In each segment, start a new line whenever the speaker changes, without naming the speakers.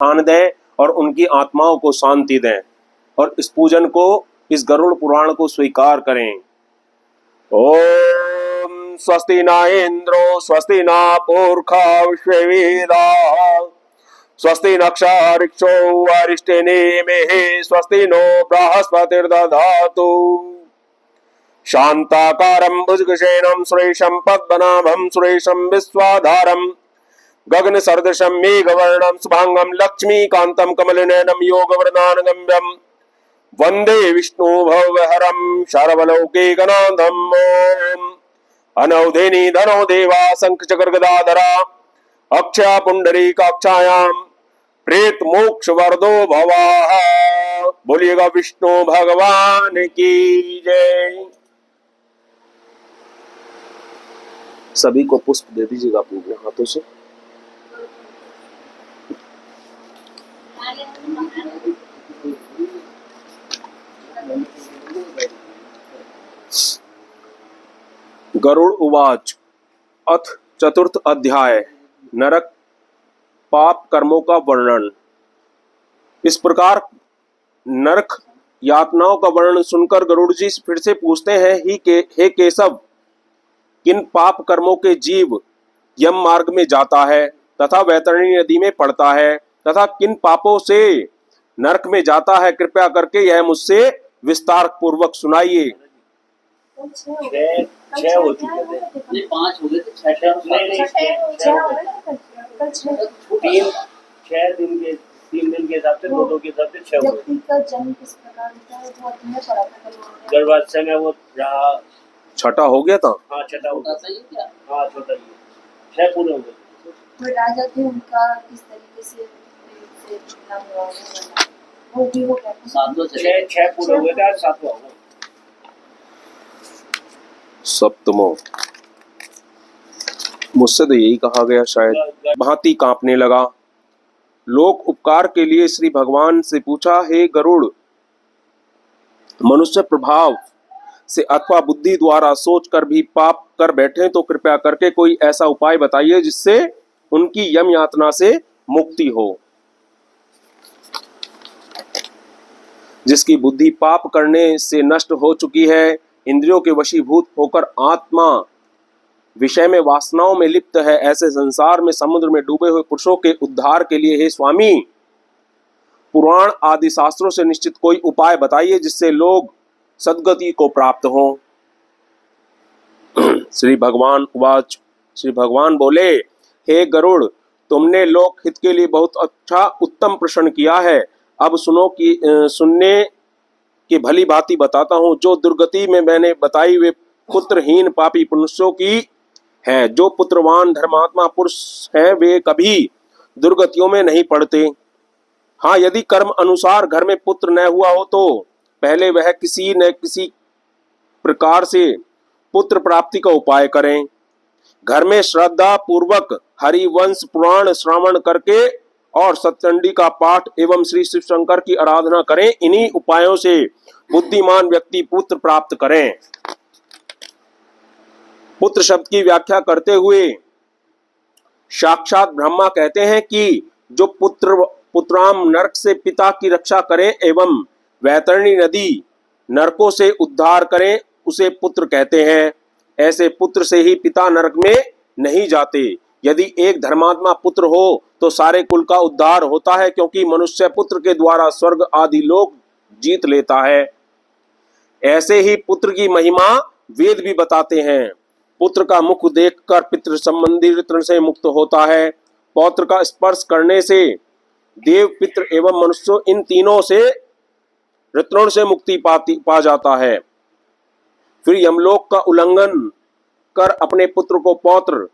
स्थान दें और उनकी आत्माओं को शांति दें और इस पूजन को, इस गरुड़ पुराण को स्वीकार करें। ओम स्वस्ति न इंद्रो स्वस्ति न पूर्खा विश्ववेदाः स्वस्ति नक्षरिक्षो अरिष्टनेमिः स्वस्ति नो बृहस्पतिर्दधातु। शांताकारं भुजगशयनं सुरेशं पद्मनाभं सुरेशं विश्वाधारं गगनसदृशं मेघवर्णं शुभांगं लक्ष्मीकान्तं कमलनयनं योगवरदानगम्यं वंदे विष्णु भवहरं सर्वलोकैकनाथम्। ओम अनवधिनी धनो देवा शंख चक्र गदाधरा अक्षया पुंडरीकाक्षायां प्रेत मोक्ष वर्दो भवाः। बोलिएगा विष्णु भगवान की जय। सभी को पुष्प दे दीजिएगा अपने हाथों से। गरुड़ उवाच अथ चतुर्थ अध्याय नरक पाप कर्मों का वर्णन। इस प्रकार नरक यातनाओं का वर्णन सुनकर गरुड़ जी फिर से पूछते हैं, हे केशव, किन पाप कर्मों के जीव यम मार्ग में जाता है तथा वैतरणी नदी में पड़ता है तथा किन पापों से नरक में जाता है, कृपया करके यह मुझसे विस्तार पूर्वक सुनाइए।
छह हो चुके थे, ये 5 हो गए थे, 6 दिन के 3 दिन के हिसाब से 2 के हिसाब से 6 हो गए।
का जन्म किस प्रकार होता है वो हमने पढ़ा था।
गर्भाशय में वो रहा,
छठा हो गया था।
हाँ छठा हो गया, हाँ छोटा ही 6 पूरे हो गए।
राजा थे उनका किस तरीके से वो भी हो गया
6 पूरे हो गए थे, 7वां होगा।
सप्तमो मुझसे तो यही कहा गया शायद। भांति कांपने लगा। लोक उपकार के लिए श्री भगवान से पूछा, हे गरुड़, मनुष्य प्रभाव से अथवा बुद्धि द्वारा सोच कर भी पाप कर बैठे तो कृपया करके कोई ऐसा उपाय बताइए जिससे उनकी यम यातना से मुक्ति हो। जिसकी बुद्धि पाप करने से नष्ट हो चुकी है, इंद्रियों के वशीभूत होकर आत्मा विषय में वासनाओं में लिप्त है, ऐसे संसार में समुद्र में डूबे हुए पुरुषों के उद्धार के लिए हे स्वामी, पुराण आदि शास्त्रों से निश्चित कोई उपाय बताइए जिससे लोग सद्गति को प्राप्त हों। श्री भगवान उवाच, श्री भगवान बोले, हे गरुड़, तुमने लोक हित के लिए बहुत अच्छा उत्तम प्रश्न किया है। अब सुनने की भली भांति बताता हूँ। जो दुर्गति में मैंने बताई वे पुत्रहीन पापी मनुष्यों की है। जो पुत्रवान धर्मात्मा पुरुष हैं वे कभी दुर्गतियों में नहीं पड़ते। हाँ, यदि कर्म अनुसार घर में पुत्र न हुआ हो तो पहले वह किसी न किसी प्रकार से पुत्र प्राप्ति का उपाय करें। घर में श्रद्धा पूर्वक हरिवंश पुराण श्रवण करके और सतचंडी का पाठ एवं श्री शिव शंकर की आराधना करें। इन्हीं उपायों से बुद्धिमान व्यक्ति पुत्र प्राप्त करें। पुत्र शब्द की व्याख्या करते हुए साक्षात ब्रह्मा कहते हैं कि जो पुत्राम नरक से पिता की रक्षा करें एवं वैतरणी नदी नरकों से उद्धार करें उसे पुत्र कहते हैं। ऐसे पुत्र से ही पिता नरक में नहीं जाते। यदि एक धर्मात्मा पुत्र हो तो सारे कुल का उद्धार होता है, क्योंकि मनुष्य पुत्र के द्वारा स्वर्ग आदि लोक जीत लेता है। ऐसे ही पुत्र की महिमा वेद भी बताते हैं। पुत्र का मुख देखकर पितृ संबंधी ऋण से मुक्त होता है। पौत्र का स्पर्श करने से देव पितृ एवं मनुष्य इन तीनों से ऋतों से मुक्ति पा जाता है। फिर यमलोक का उल्लंघन कर अपने पुत्र को पौत्र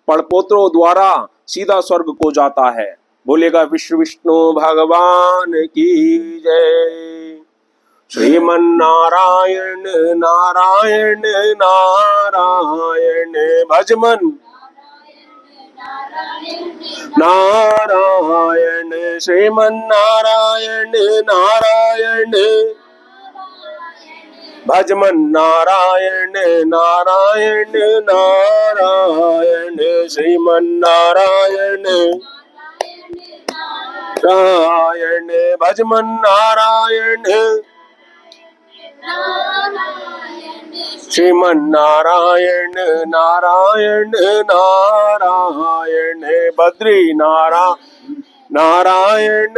पड़पोत्रों द्वारा सीधा स्वर्ग को जाता है। बोलेगा विष्णु भगवान की जय। श्रीमन्नारायण नारायण नारायण भजमन नारायण श्रीमन्नारायण नारायण भजमन नारायण नारायण नारायण श्रीमन्नारायण नारायण भज मन नारायण श्रीमन नारायण नारायण नारायण बद्री नारायण नारायण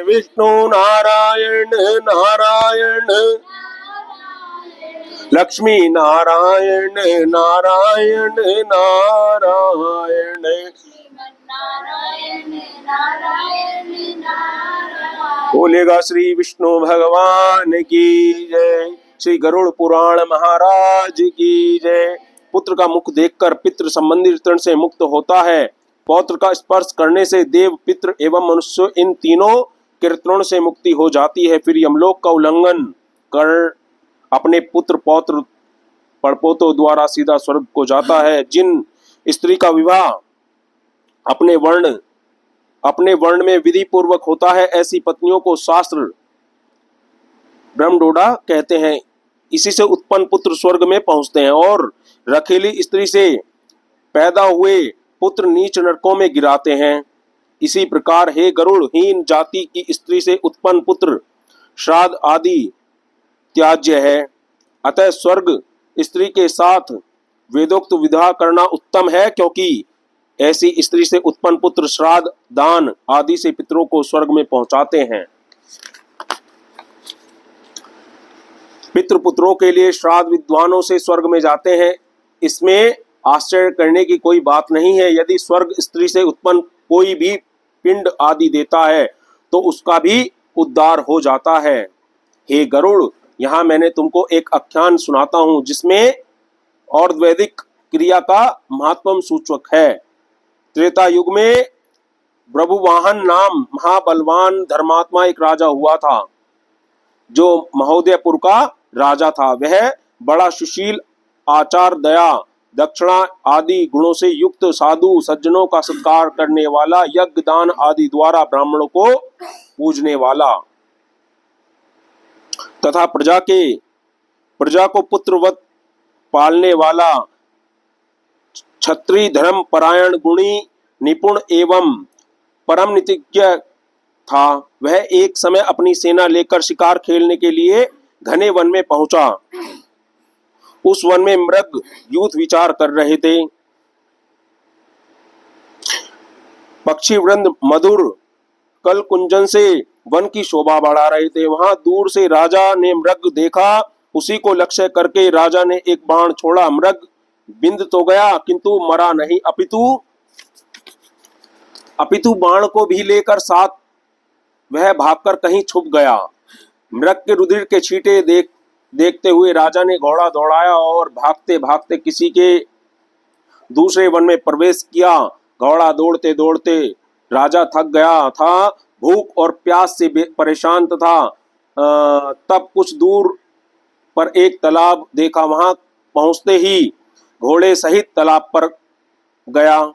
विष्णु नारायण नारायण लक्ष्मी नारायण नारायण नारायण बोलेगा श्री विष्णु भगवान की जय। श्री गरुड़ पुराण महाराज की जय। पुत्र का मुख देखकर पितृ संबंधी ऋण से मुक्त होता है। पौत्र का स्पर्श करने से देव, पितृ एवं मनुष्य इन तीनों कीर्तनों से मुक्ति हो जाती है। फिर यमलोक का उल्लंघन कर अपने पुत्र पौत्र पड़पोतों द्वारा सीधा स्वर्ग को जाता है। जिन स्त्री का विवाह अपने वर्ण में विधि पूर्वक होता है, ऐसी पत्नियों को शास्त्र ब्रह्मडोड़ा कहते हैं। इसी से उत्पन्न पुत्र स्वर्ग में पहुंचते हैं और रखेली स्त्री से पैदा हुए पुत्र नीच नरकों में गिराते हैं। इसी प्रकार हे गरुड़हीन जाति की स्त्री से उत्पन्न पुत्र श्राद्ध आदि त्याज्य है। अतः स्वर्ग स्त्री के साथ वेदोक्त विवाह करना उत्तम है, क्योंकि ऐसी स्त्री से उत्पन्न पुत्र श्राद्ध, दान आदि से पितरों को स्वर्ग में पहुंचाते हैं। पितृपुत्रों के लिए श्राद्ध विद्वानों से स्वर्ग में जाते हैं। इसमें आश्चर्य करने की कोई बात नहीं है। यदि स्वर्ग स्त्री से उत्पन्न कोई भी पिंड आदि देता है तो उसका भी उद्धार हो जाता है। हे गरुड़, यहाँ मैंने तुमको एक आख्यान सुनाता हूँ जिसमें और वैदिक क्रिया का महत्वम सूचक है। त्रेता युग में प्रभुवाहन नाम महाबलवान धर्मात्मा एक राजा हुआ था, जो महोदयपुर का राजा था। वह बड़ा सुशील, आचार, दया, दक्षिणा आदि गुणों से युक्त, साधु सज्जनों का सत्कार करने वाला, यज्ञ दान आदि द्वारा ब्राह्मणों को पूजने वाला तथा प्रजा को पुत्रवत पालने वाला, क्षत्रिय धर्म परायण, गुणी, निपुण एवं परम नीतिज्ञ था। वह एक समय अपनी सेना लेकर शिकार खेलने के लिए घने वन में पहुंचा। उस वन में मृग यूथ विचार कर रहे थे। पक्षी वृंद मधुर कल कुंजन से वन की शोभा बढ़ा रहे थे। वहां दूर से राजा ने मृग देखा। उसी को लक्ष्य करके राजा ने एक बाण छोड़ा। मृग बिंद तो गया किंतु मरा नहीं, अपितु बाण को भी लेकर साथ वह भागकर कहीं छुप गया। मृग के रुधिर के छींटे देखते हुए राजा ने घोड़ा दौड़ाया और भागते भागते किसी के दूसरे वन में प्रवेश किया। घोड़ा दौड़ते दौड़ते राजा थक गया था, भूख और प्यास से परेशान था। तब कुछ दूर पर एक तालाब देखा। वहां पहुंचते ही घोड़े सहित तालाब पर गया।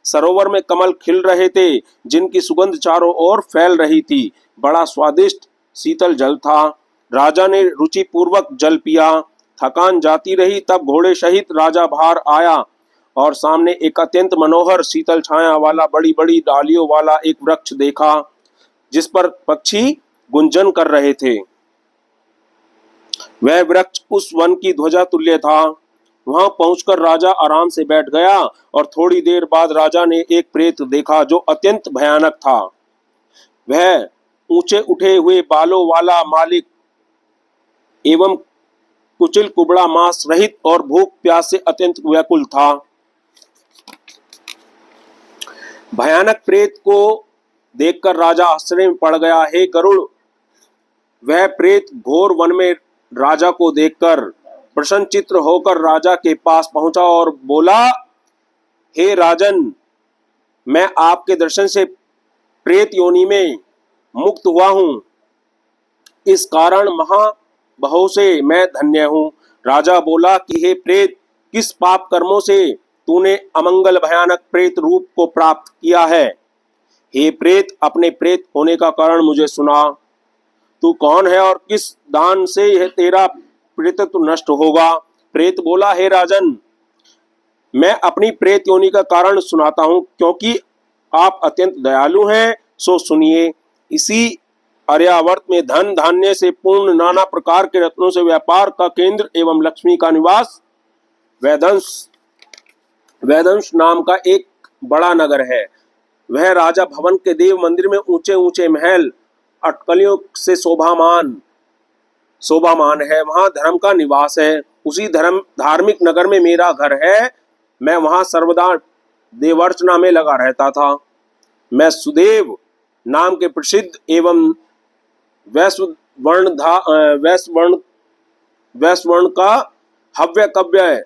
सरोवर में कमल खिल रहे थे, जिनकी सुगंध चारों ओर फैल रही थी। बड़ा स्वादिष्ट शीतल जल था। राजा ने रुचि पूर्वक जल पिया। थकान जाती रही। तब घोड़े सहित राजा बाहर आया और सामने एक अत्यंत मनोहर शीतल छाया वाला, बड़ी बड़ी डालियों वाला एक वृक्ष देखा, जिस पर पक्षी गुंजन कर रहे थे। वह वृक्ष उस वन की ध्वजा तुल्य था। वहां पहुंचकर राजा आराम से बैठ गया और थोड़ी देर बाद राजा ने एक प्रेत देखा जो अत्यंत भयानक था। वह ऊंचे उठे हुए बालों वाला, मालिक एवं कुचिल कुबड़ा, मांस रहित और भूख प्यास से अत्यंत व्याकुल था। भयानक प्रेत को देखकर राजा आश्चर्य में पड़ गया। हे गरुड़, वह प्रेत घोर वन में राजा को देखकर प्रसन्न चित्र होकर राजा के पास पहुंचा और बोला, हे राजन, मैं आपके दर्शन से प्रेत योनि में मुक्त हुआ हूं। इस कारण महाबहो से मैं धन्य हूं। राजा बोला कि हे प्रेत, किस पाप कर्मों से तूने अमंगल भयानक प्रेत रूप को प्राप्त किया है? हे प्रेत, अपने प्रेत होने का कारण मुझे सुना। तू कौन है और किस दान से यह तेरा प्रेतत्व नष्ट होगा? प्रेत बोला, हे राजन, मैं अपनी प्रेत योनि का कारण सुनाता हूं, क्योंकि आप अत्यंत दयालु हैं, सो सुनिए। इसी आर्यावर्त में धन धान्य से पूर्ण नाना प्रकार के रत्नों से व्यापार का केंद्र एवं लक्ष्मी का निवास वेदंश नाम का एक बड़ा नगर है। वह राजा भवन के देव मंदिर में ऊंचे ऊंचे महल अटकलियों से शोभामान है। वहां धर्म का निवास है। उसी धार्मिक नगर में मेरा घर है। मैं वहां सर्वदा देवर्चना में लगा रहता था। मैं सुदेव नाम के प्रसिद्ध एवं वैश्ववर्ण का हव्य कव्य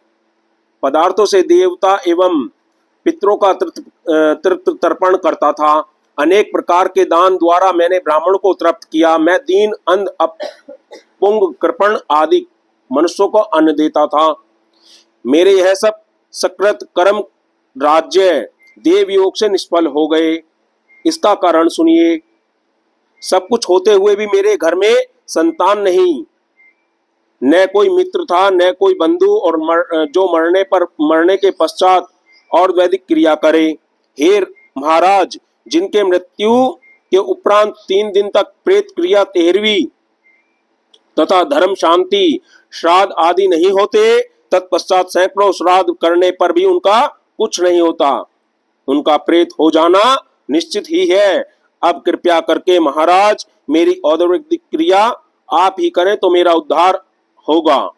पदार्थों से देवता एवं पितरों का तृप्त तर्पण करता था। अनेक प्रकार के दान द्वारा मैंने ब्राह्मण को तृप्त किया। मैं दीन अंध पुंग कृपण आदि मनुष्यों को अन्न देता था। मेरे यह सब सकृत कर्म राज्य देव योग से निष्फल हो गए। इसका कारण सुनिए। सब कुछ होते हुए भी मेरे घर में संतान नहीं, न कोई मित्र था, न कोई बंधु, और जो मरने के पश्चात और वैदिक क्रिया करे। हे महाराज, जिनके मृत्यु के उपरांत 3 दिन तक प्रेत क्रिया 13वीं तथा धर्म शांति श्राद्ध आदि नहीं होते, तत्पश्चात सैकड़ों श्राद्ध करने पर भी उनका कुछ नहीं होता, उनका प्रेत हो जाना निश्चित ही है। अब कृपया करके महाराज मेरी औद्योगिक क्रिया आप ही करें तो मेरा उद्धार होगा।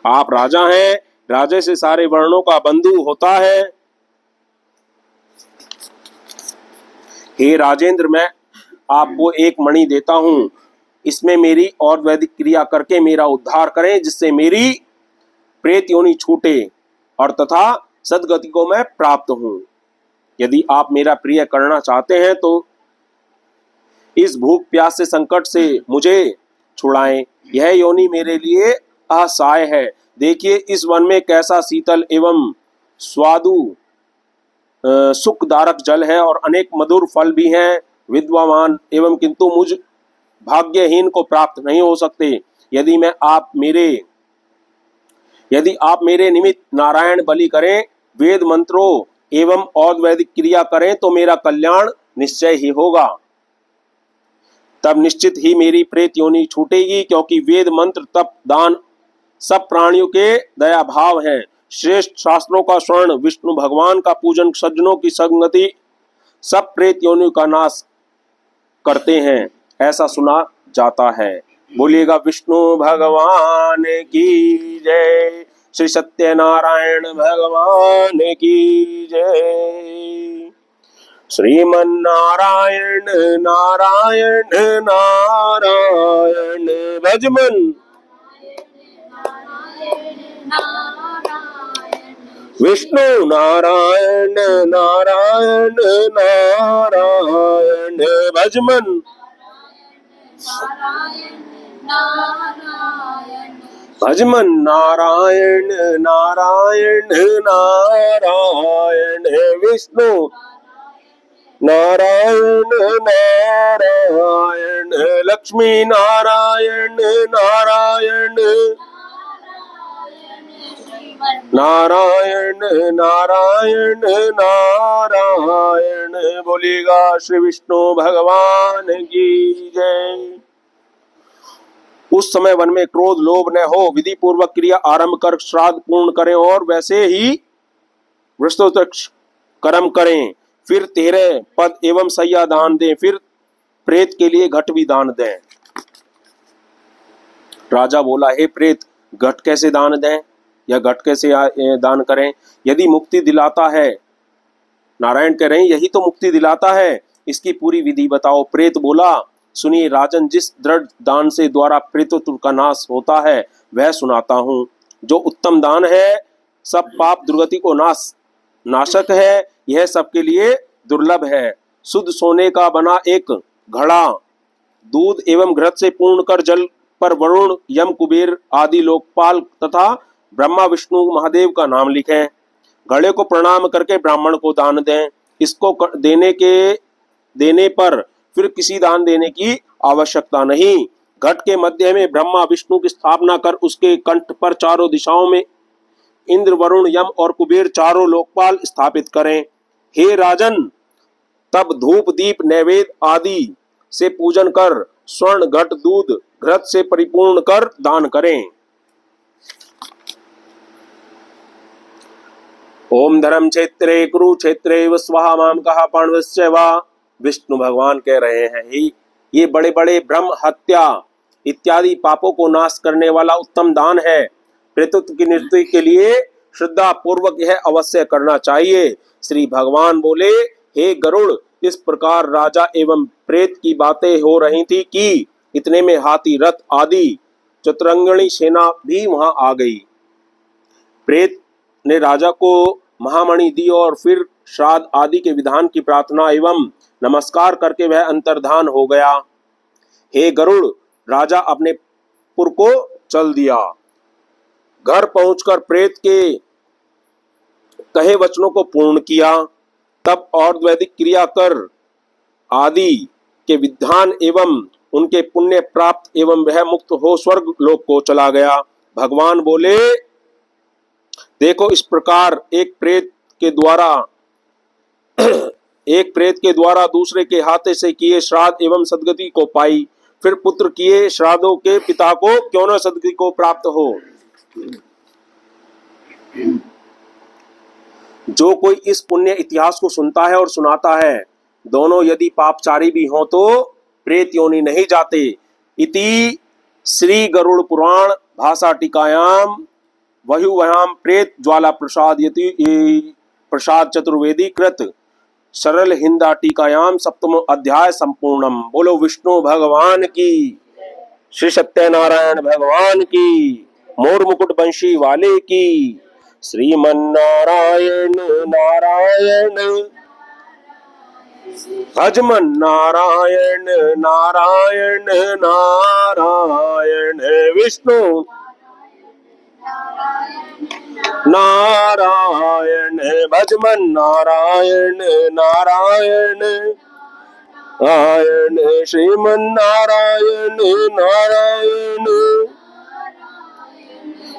आप राजा हैं, राजे से सारे वर्णों का बंधु होता है। हे राजेंद्र, मैं आपको एक मणि देता हूं, इसमें मेरी और वैदिक क्रिया करके मेरा उद्धार करें, जिससे मेरी प्रेत योनि छूटे और तथा सदगति को मैं प्राप्त हूं। यदि आप मेरा प्रिय करना चाहते हैं तो इस भूख प्यास से संकट से मुझे छुड़ाएं। यह योनि मेरे लिए असहाय है। देखिए इस वन में कैसा शीतल एवं स्वादु सुखदारक जल है और अनेक मधुर फल भी हैं, विद्वान एवं किंतु मुझ भाग्यहीन को प्राप्त नहीं हो सकते। यदि आप मेरे निमित्त नारायण बलि करें, वेद मंत्रों एवं और वैदिक क्रिया करें तो मेरा कल्याण निश्चय ही होगा। तब निश्चित ही मेरी प्रेत योनि छूटेगी, क्योंकि वेद मंत्र तप दान सब प्राणियों के दया भाव है। श्रेष्ठ शास्त्रों का स्वर्ण, विष्णु भगवान का पूजन, सज्जनों की संगति सब प्रेत योनि का नाश करते हैं, ऐसा सुना जाता है। बोलिएगा विष्णु भगवान की जय, श्री सत्यनारायण भगवान की जय। श्रीमन्नारायण नारायण नारायण भजमन, विष्णु नारायण नारायण नारायण भजमन, भजमन नारायण नारायण नारायण विष्णु नारायण नारायण लक्ष्मी नारायण नारायण नारायण नारायण नारायण। बोलेगा श्री विष्णु भगवान की जय। उस समय वन में क्रोध लोभ न हो, विधि पूर्वक क्रिया आरंभ कर श्राद्ध पूर्ण करें और वैसे ही वृषोत्तक कर्म करें। फिर 13 पद एवं सैया दान दें, फिर प्रेत के लिए घट भी दान दें। राजा बोला, हे प्रेत, घट कैसे दान दें या घट कैसे दान करें? यदि मुक्ति दिलाता है, नारायण कह रहे हैं यही तो मुक्ति दिलाता है, इसकी पूरी विधि बताओ। प्रेत बोला, सुनिए राजन, जिस दृढ़ दान से द्वारा प्रेतत्व का नाश होता है वह सुनाता हूँ। जो उत्तम दान है सब पाप दुर्गति को नाशक है, यह सबके लिए दुर्लभ है। शुद्ध सोने का बना एक घड़ा दूध एवं घृत से पूर्ण कर जल पर वरुण यम कुबेर आदि लोकपाल तथा ब्रह्मा विष्णु महादेव का नाम लिखें। घड़े को प्रणाम करके ब्राह्मण को दान दें। इसको देने पर फिर किसी दान देने की आवश्यकता नहीं। घट के मध्य में ब्रह्मा विष्णु की स्थापना कर उसके कंठ पर चारों दिशाओं में इंद्र वरुण यम और कुबेर चारों लोकपाल स्थापित करें। हे राजन, तब धूप दीप नैवेद्य आदि से पूजन कर स्वर्ण घट दूध घृत से परिपूर्ण कर दान करें। ओम धर्म क्षेत्रे कुरुक्षेत्रे स्वाहा माम कहा पांडवस्य वा। विष्णु भगवान कह रहे हैं, ये बड़े बड़े ब्रह्म हत्या इत्यादि पापों को नाश करने वाला उत्तम दान है। प्रेतत्व की निवृत्ति के लिए श्रद्धा पूर्वक यह अवश्य करना चाहिए। श्री भगवान बोले, हे गरुड़, इस प्रकार राजा एवं प्रेत की बातें हो रही थी कि इतने में हाथी रथ आदि चतुरंगिणी सेना भी वहां आ गई। प्रेत ने राजा को महामणि दी और फिर श्राद्ध आदि के विधान की प्रार्थना एवं नमस्कार करके वह अंतर्धान हो गया। हे गरुड़, राजा अपने पुर को चल दिया। घर पहुंचकर प्रेत के कहे वचनों को पूर्ण किया। तब और वैदिक क्रिया कर आदि के विधान एवं उनके पुण्य प्राप्त एवं वह मुक्त हो स्वर्ग लोक को चला गया। भगवान बोले, देखो, इस प्रकार एक प्रेत के द्वारा दूसरे के हाथे से किए श्राद्ध एवं सदगति को पाई, फिर पुत्र किए श्राद्धों के पिता को क्यों न सदगति को प्राप्त हो। जो कोई इस पुण्य इतिहास को सुनता है और सुनाता है, दोनों यदि पापचारी भी हों तो प्रेत योनि नहीं जाते। इति श्री गरुड़ पुराण भाषा टीकायाम वह्युवयाम प्रेत ज्वाला प्रसाद चतुर्वेदी कृत सरल हिंदा टीकायाम सप्तमो अध्याय संपूर्णम। बोलो विष्णु भगवान की, श्री सत्यनारायण भगवान की, मोर मुकुट बंशी वाले की। श्रीमन्नारायण नारायण भजमन नारायण नारायण नारायण विष्णु नारायण भजमन नारायण नारायण नारायण श्रीमन नारायण नारायण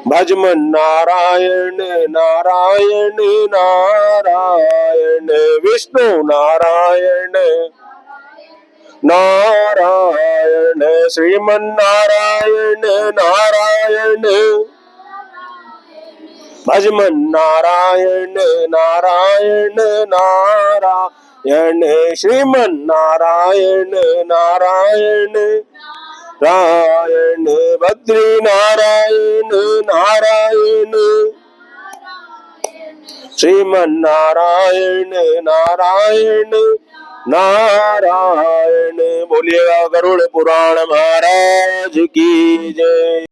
भजमन नारायण नारायण नारायण विष्णु नारायण नारायण श्रीमन नारायण नारायण भजमन नारायण नारायण नारायण श्रीमन नारायण नारायण नारायण बद्री नारायण नारायण श्रीमन नारायण नारायण नारायण। बोलिएगा गरुड़ पुराण महाराज की जय।